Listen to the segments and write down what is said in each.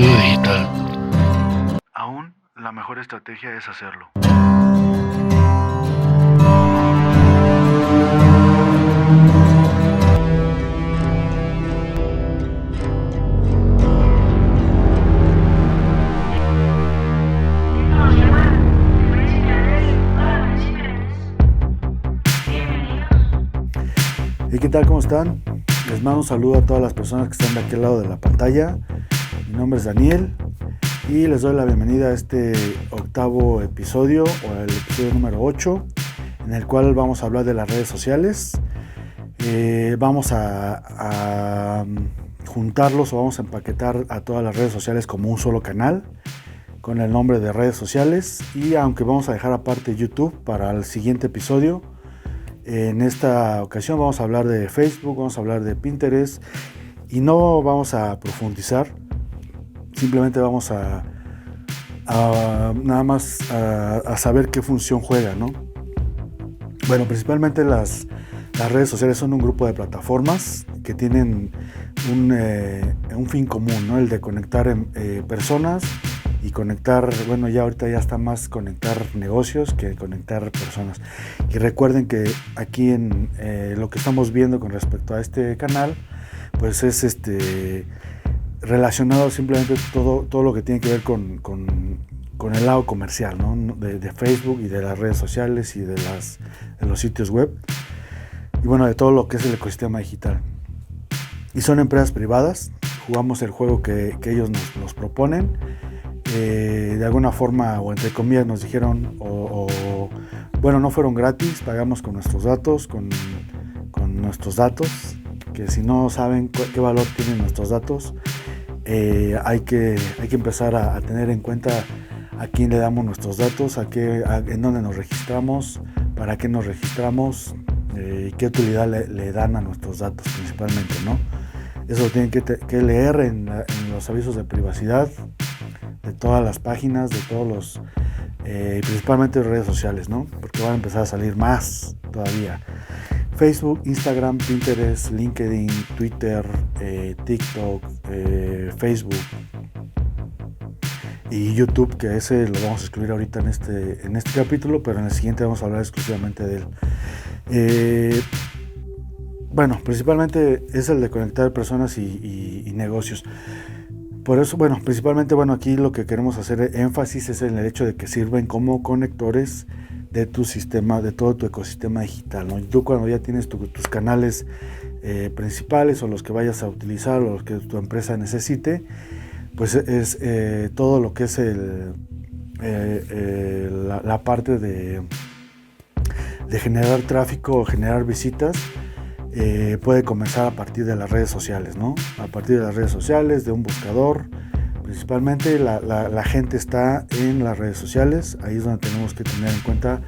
Todo digital. Aún la mejor estrategia es hacerlo. ¿Y qué tal? ¿Cómo están? Les mando un saludo a todas las personas que están de aquel lado de la pantalla. Mi nombre es Daniel y les doy la bienvenida a este octavo episodio, o el episodio número 8, en el cual vamos a hablar de las redes sociales. Vamos a juntarlos, o vamos a empaquetar a todas las redes sociales como un solo canal con el nombre de redes sociales, y aunque vamos a dejar aparte YouTube para el siguiente episodio, en esta ocasión vamos a hablar de Facebook, vamos a hablar de Pinterest y no vamos a profundizar, simplemente vamos a nada más a saber qué función juega, ¿no? Bueno, principalmente las redes sociales son un grupo de plataformas que tienen un fin común, ¿no? El de conectar personas y conectar, bueno, ya ahorita ya está más conectar negocios que conectar personas. Y recuerden que aquí en lo que estamos viendo con respecto a este canal, pues es relacionado simplemente todo lo que tiene que ver con el lado comercial, ¿no? De Facebook y de las redes sociales y de los sitios web, y bueno, de todo lo que es el ecosistema digital. Y son empresas privadas, jugamos el juego que ellos nos proponen. De alguna forma, o entre comillas, nos dijeron, bueno, no fueron gratis, pagamos con nuestros datos, con nuestros datos, que si no saben qué valor tienen nuestros datos, hay que empezar a tener en cuenta a quién le damos nuestros datos, en dónde nos registramos, para qué nos registramos, y qué utilidad le dan a nuestros datos principalmente, ¿no? Eso lo tienen que leer en los avisos de privacidad de todas las páginas, de todos los, principalmente redes sociales, ¿no? Porque van a empezar a salir más todavía. Facebook, Instagram, Pinterest, LinkedIn, Twitter, TikTok, Facebook y YouTube, que ese lo vamos a excluir ahorita en este capítulo, pero en el siguiente vamos a hablar exclusivamente de él. Bueno, principalmente es el de conectar personas y negocios. Por eso, bueno, principalmente, bueno, aquí lo que queremos hacer énfasis es en el hecho de que sirven como conectores de tu sistema, de todo tu ecosistema digital, ¿no? Y tú, cuando ya tienes tus canales principales, o los que vayas a utilizar, o los que tu empresa necesite, pues es todo lo que es la parte de generar tráfico o generar visitas. Puede comenzar a partir de las redes sociales, ¿no? A partir de las redes sociales, de un buscador. Principalmente la gente está en las redes sociales. Ahí es donde tenemos que tener en cuenta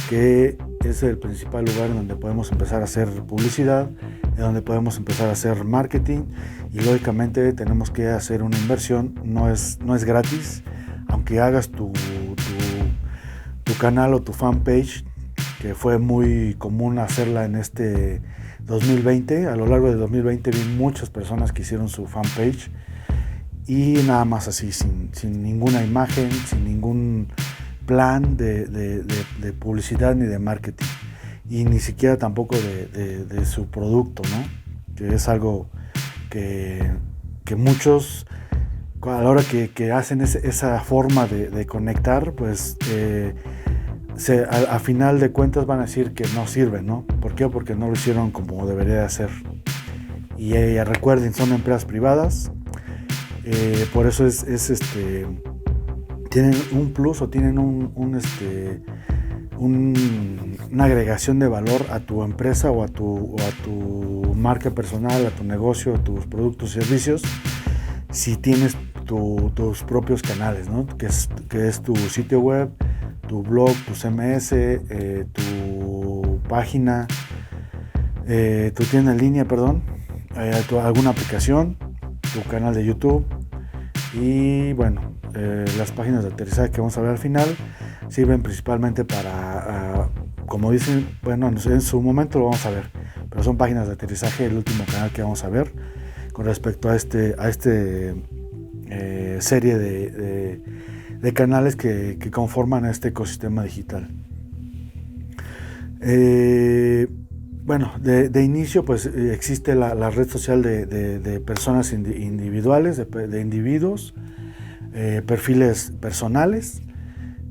que es el principal lugar en donde podemos empezar a hacer publicidad, en donde podemos empezar a hacer marketing, y lógicamente tenemos que hacer una inversión. No es gratis, aunque hagas tu canal o tu fanpage, que fue muy común hacerla en este 2020. A lo largo de 2020 vi muchas personas que hicieron su fanpage, y nada más así, sin ninguna imagen, sin ningún plan de publicidad ni de marketing, y ni siquiera tampoco de su producto, ¿no? Que es algo que muchos, a la hora que hacen esa forma de conectar, pues a final de cuentas van a decir que no sirve, ¿no? ¿Por qué? Porque no lo hicieron como debería de hacer. Y recuerden, son empresas privadas, por eso tienen un plus, o tienen una agregación de valor a tu empresa, o a tu marca personal, a tu negocio, a tus productos y servicios, si tienes tus propios canales, ¿no? Que es tu sitio web, tu blog, tu CMS, tu página, tu tienda en línea, alguna aplicación, tu canal de YouTube, y bueno, las páginas de aterrizaje que vamos a ver al final sirven principalmente para, como dicen, bueno, en su momento lo vamos a ver, pero son páginas de aterrizaje, el último canal que vamos a ver con respecto a este serie de canales que conforman este ecosistema digital. Bueno, de inicio pues existe la red social de personas individuales, de individuos, perfiles personales,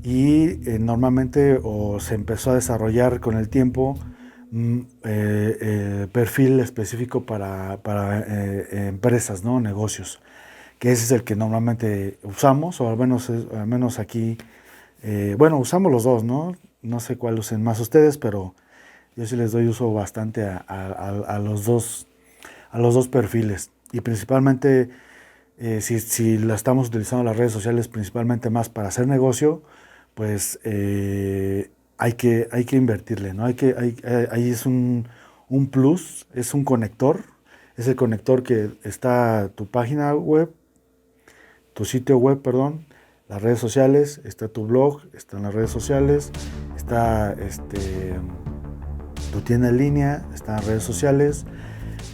y normalmente se empezó a desarrollar con el tiempo perfil específico para empresas, ¿no? Negocios, que ese es el que normalmente usamos, o al menos aquí, bueno, usamos los dos, ¿no? No sé cuál usen más ustedes, pero yo sí les doy uso bastante a los dos perfiles, y principalmente si la estamos utilizando las redes sociales principalmente más para hacer negocio, pues hay que invertirle, ¿no? Ahí es un plus, es un conector, es el conector que está tu página web, tu sitio web, perdón, las redes sociales, está tu blog, están las redes sociales, está tu tienda en línea, están las redes sociales,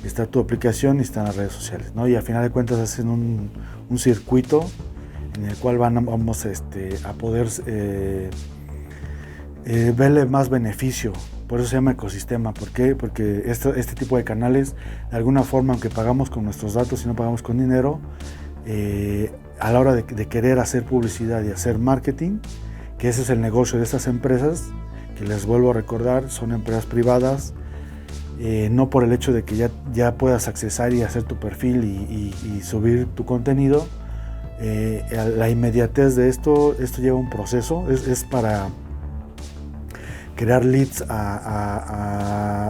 está tu aplicación y están las redes sociales, ¿no? Y al final de cuentas hacen un circuito en el cual vamos a poder verle más beneficio. Por eso se llama ecosistema. ¿Por qué? Porque este tipo de canales, de alguna forma, aunque pagamos con nuestros datos y no pagamos con dinero, a la hora de querer hacer publicidad y hacer marketing, que ese es el negocio de estas empresas, que les vuelvo a recordar, son empresas privadas, no por el hecho de que ya puedas accesar y hacer tu perfil y subir tu contenido, la inmediatez de esto lleva un proceso, es para crear leads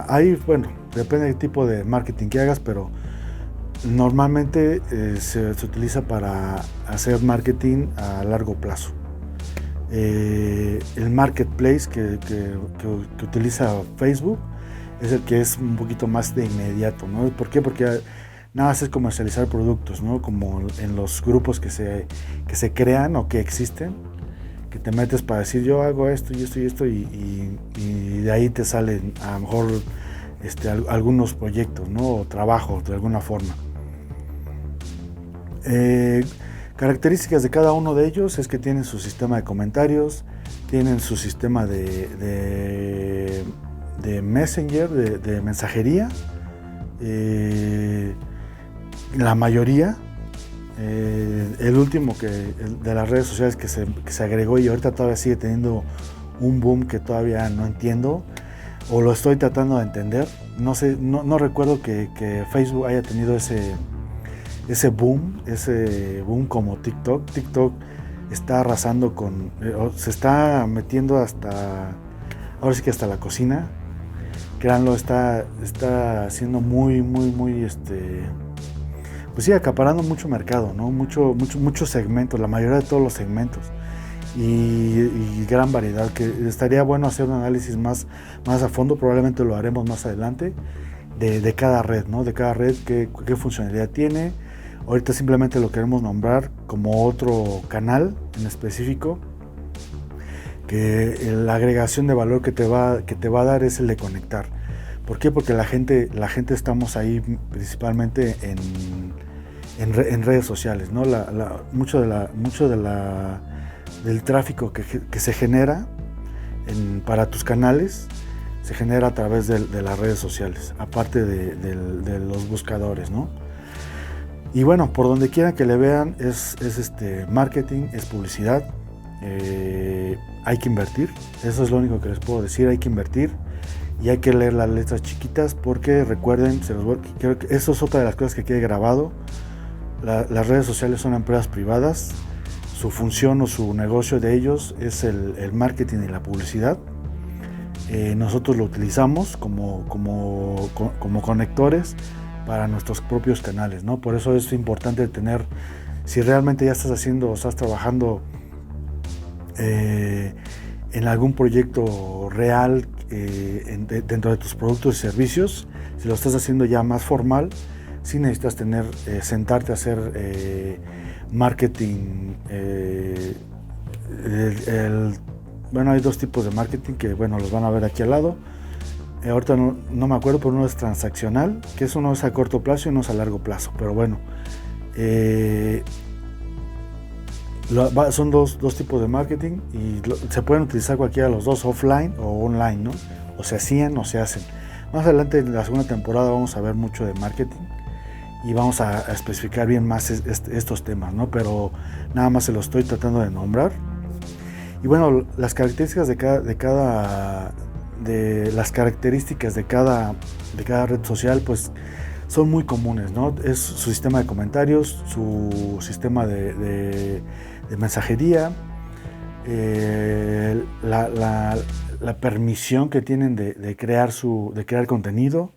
ahí, bueno, depende del tipo de marketing que hagas, pero normalmente se utiliza para hacer marketing a largo plazo. El marketplace que utiliza Facebook es el que es un poquito más de inmediato, ¿no? ¿Por qué? Porque nada más es comercializar productos, ¿no? Como en los grupos que se crean o que existen, que te metes para decir yo hago esto y esto y esto, y de ahí te salen a lo mejor algunos proyectos, ¿no? O trabajos de alguna forma. Características de cada uno de ellos es que tienen su sistema de comentarios, tienen su sistema de Messenger, de mensajería, la mayoría. El último de las redes sociales que se agregó y ahorita todavía sigue teniendo un boom que todavía no entiendo, o lo estoy tratando de entender. No sé, no recuerdo que Facebook haya tenido ese boom como TikTok. TikTok está arrasando se está metiendo ahora sí que hasta la cocina. Créanlo, está haciendo muy pues sí, acaparando mucho mercado, ¿no? Muchos segmentos, la mayoría de todos los segmentos, y gran variedad, que estaría bueno hacer un análisis más a fondo, probablemente lo haremos más adelante, de cada red, ¿no? De cada red, qué funcionalidad tiene. Ahorita simplemente lo queremos nombrar como otro canal en específico, que la agregación de valor que te va a dar es el de conectar. ¿Por qué? Porque la gente estamos ahí principalmente en redes sociales, ¿no? Mucho del tráfico que se genera para tus canales se genera a través de las redes sociales, aparte de los buscadores, ¿no? Y bueno, por donde quiera que le vean es marketing, es publicidad. Hay que invertir, eso es lo único que les puedo decir. Hay que invertir y hay que leer las letras chiquitas, porque recuerden, creo que eso es otra de las cosas que quede grabado. Las redes sociales son empresas privadas, su función o su negocio de ellos es el marketing y la publicidad. Nosotros lo utilizamos como conectores para nuestros propios canales, ¿no? Por eso es importante tener, si realmente ya estás haciendo o estás trabajando en algún proyecto real dentro de tus productos y servicios, si lo estás haciendo ya más formal, sí necesitas sentarte a hacer marketing. Bueno, hay dos tipos de marketing que, bueno, los van a ver aquí al lado. Ahorita no me acuerdo, pero uno es transaccional, que uno es a corto plazo y uno es a largo plazo. Pero bueno, Son dos tipos de marketing y se pueden utilizar cualquiera de los dos, offline o online, ¿no? O se hacían o se hacen. Más adelante en la segunda temporada vamos a ver mucho de marketing y vamos a especificar bien más estos temas, ¿no? Pero nada más se los estoy tratando de nombrar. Y bueno, las características de cada red social, pues son muy comunes, ¿no? Es su sistema de comentarios, su sistema de mensajería, la permisión que tienen de crear contenido,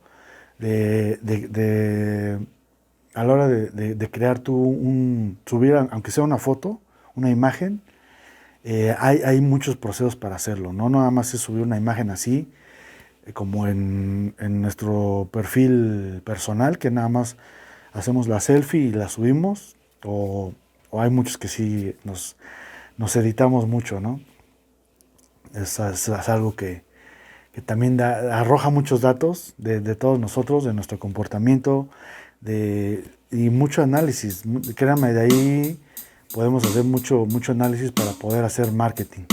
a la hora de crear subir, aunque sea una foto, una imagen, hay muchos procesos para hacerlo, no nada más es subir una imagen así, como en nuestro perfil personal, que nada más hacemos la selfie y la subimos, o hay muchos que sí nos editamos mucho, ¿no? Es algo que también arroja muchos datos de todos nosotros, de nuestro comportamiento, y mucho análisis. Créanme, de ahí podemos hacer mucho análisis para poder hacer marketing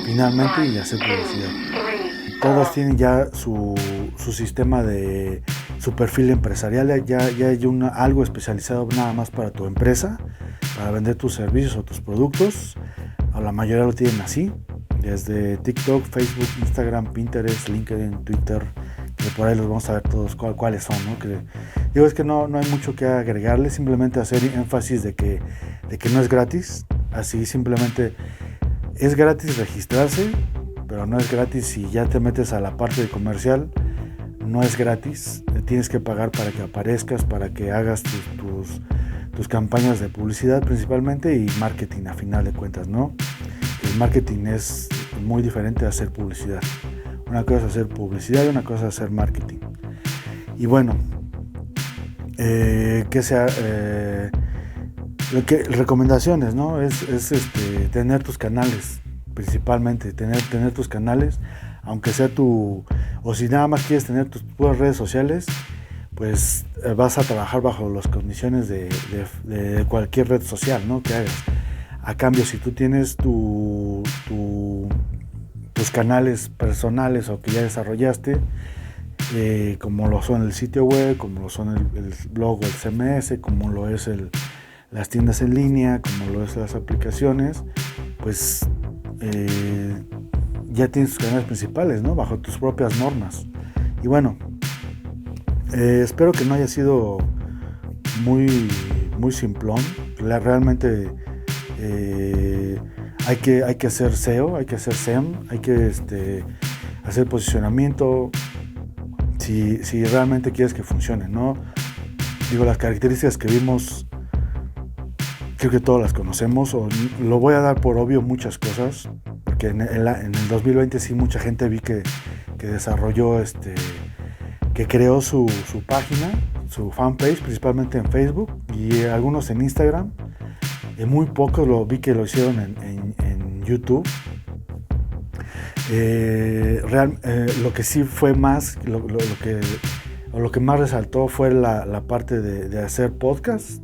finalmente y hacer publicidad. Todos tienen ya su sistema su perfil empresarial, ya hay algo especializado nada más para tu empresa, para vender tus servicios o tus productos. A la mayoría lo tienen así, desde TikTok, Facebook, Instagram, Pinterest, LinkedIn, Twitter, que por ahí los vamos a ver todos cuáles son, ¿no? Es que no hay mucho que agregarle, simplemente hacer énfasis de que no es gratis, así simplemente es gratis registrarse, pero no es gratis si ya te metes a la parte de comercial, no es gratis, tienes que pagar para que aparezcas, para que hagas tus campañas de publicidad principalmente y marketing a final de cuentas, ¿no? El marketing es muy diferente a hacer publicidad. Una cosa es hacer publicidad y una cosa es hacer marketing. Y bueno, recomendaciones, ¿no? Es tener tus canales, principalmente, tener tus canales, aunque sea o si nada más quieres tener tus puras redes sociales, pues vas a trabajar bajo las condiciones de cualquier red social, ¿no? Que hagas. A cambio, si tú tienes tus canales personales o que ya desarrollaste, como lo son el sitio web, como lo son el blog o el CMS, como lo es las tiendas en línea, como lo es las aplicaciones, pues ya tienes tus canales principales, ¿no? Bajo tus propias normas. Y bueno, espero que no haya sido muy simplón. Realmente hay que hacer SEO, hay que hacer SEM, hay que hacer posicionamiento si realmente quieres que funcione, ¿no? Digo, las características que vimos creo que todas las conocemos, o lo voy a dar por obvio muchas cosas, porque en el 2020 sí mucha gente vi que desarrolló, que creó su página, su fanpage, principalmente en Facebook y algunos en Instagram. Muy pocos vi que lo hicieron en YouTube. Lo que sí fue más, lo que más resaltó fue la parte de hacer podcast,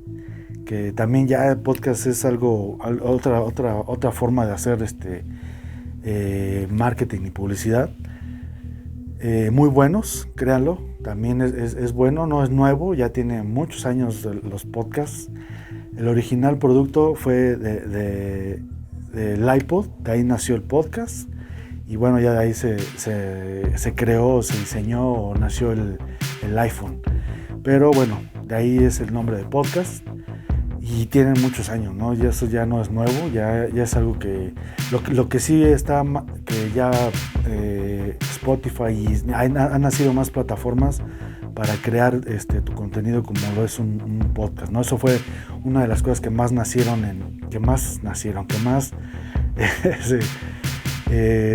que también ya podcast es otra forma de hacer marketing y publicidad. Muy buenos, créanlo, también es bueno, no es nuevo, ya tiene muchos años los podcasts. El original producto fue del iPod, de ahí nació el podcast, y bueno, ya de ahí se creó, se diseñó o nació el iPhone. Pero bueno, de ahí es el nombre de podcast y tienen muchos años, ¿no? Y eso ya no es nuevo, ya es algo que lo que sí está, que ya Spotify y han nacido más plataformas para crear tu contenido como lo es un podcast, ¿no? Eso fue una de las cosas que más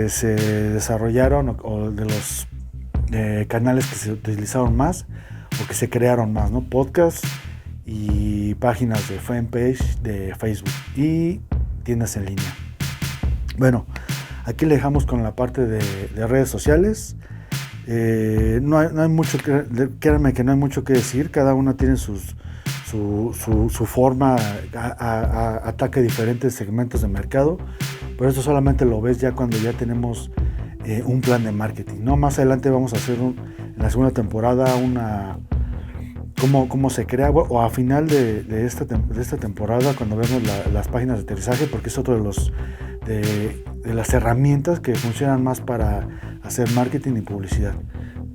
se desarrollaron, o de los canales que se utilizaron más o que se crearon más, ¿no? Podcast y páginas de fanpage de Facebook y tiendas en línea. Bueno, aquí le dejamos con la parte de redes sociales. No hay mucho créanme que no hay mucho que decir, cada una tiene sus su forma, ataque diferentes segmentos de mercado, pero esto solamente lo ves ya cuando ya tenemos un plan de marketing, ¿no? Más adelante vamos a hacer en la segunda temporada cómo se crea, o a final de esta temporada, cuando vemos las páginas de aterrizaje, porque es otro de las herramientas que funcionan más para hacer marketing y publicidad,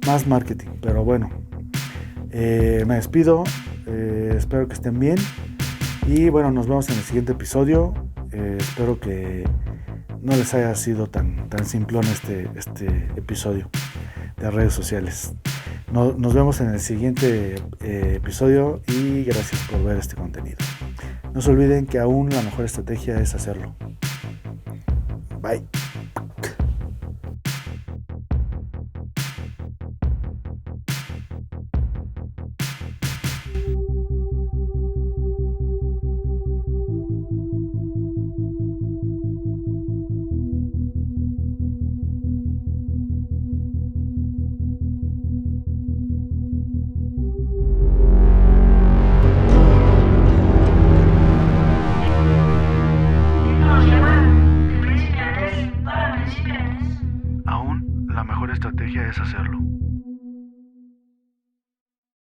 más marketing. Pero bueno, me despido, espero que estén bien y bueno, nos vemos en el siguiente episodio. Espero que no les haya sido tan simplón este episodio de redes sociales. Nos vemos en el siguiente episodio y gracias por ver este contenido. No se olviden que aún la mejor estrategia es hacerlo. Bye.